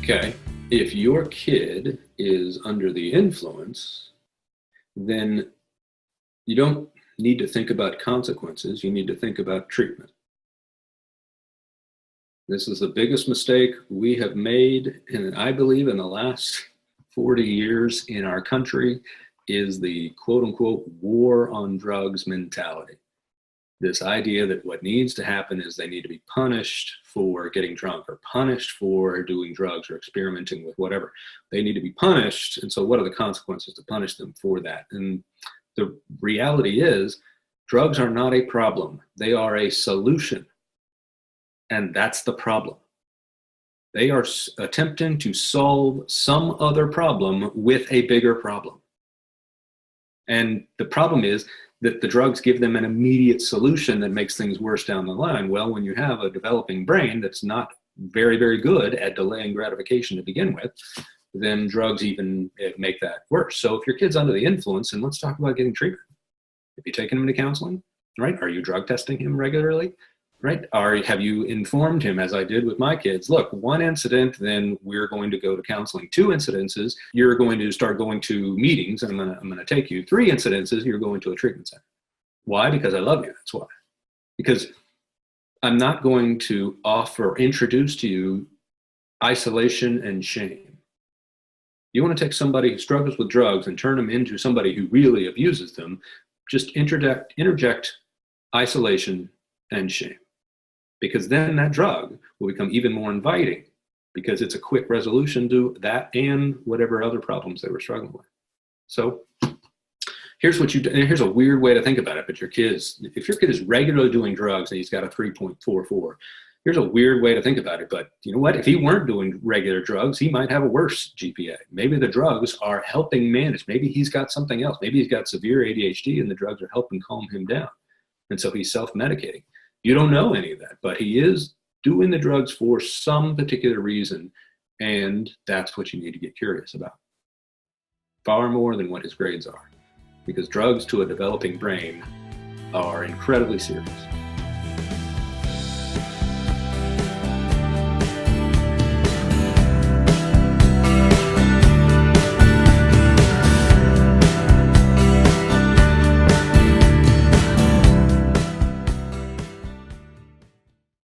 Okay. If your kid is under the influence, then you don't need to think about consequences. You need to think about treatment. This is the biggest mistake we have made, and I believe in the last 40 years in our country, is the quote unquote war on drugs mentality. This idea that what needs to happen is they need to be punished for getting drunk or punished for doing drugs or experimenting with whatever. They need to be punished. And so what are the consequences to punish them for that? And the reality is drugs are not a problem. They are a solution. And that's the problem. They are attempting to solve some other problem with a bigger problem. And the problem is that the drugs give them an immediate solution that makes things worse down the line. Well, when you have a developing brain that's not very, very good at delaying gratification to begin with, then drugs even make that worse. So if your kid's under the influence, and let's talk about getting treatment. Have you taken him to counseling, right? Are you drug testing him regularly? Right? Or have you informed him, as I did with my kids, look, one incident, then we're going to go to counseling. Two incidences, you're going to start going to meetings, and I'm going to take you. Three incidences, you're going to a treatment center. Why? Because I love you. That's why. Because I'm not going to introduce to you isolation and shame. You want to take somebody who struggles with drugs and turn them into somebody who really abuses them, just interject isolation and shame. Because then that drug will become even more inviting because it's a quick resolution to that and whatever other problems they were struggling with. So here's what here's a weird way to think about it, but if your kid is regularly doing drugs and he's got a 3.44, here's a weird way to think about it. But you know what? If he weren't doing regular drugs, he might have a worse GPA. Maybe the drugs are helping manage. Maybe he's got something else. Maybe he's got severe ADHD and the drugs are helping calm him down. And so he's self-medicating. You don't know any of that, but he is doing the drugs for some particular reason, and that's what you need to get curious about. Far more than what his grades are, because drugs to a developing brain are incredibly serious.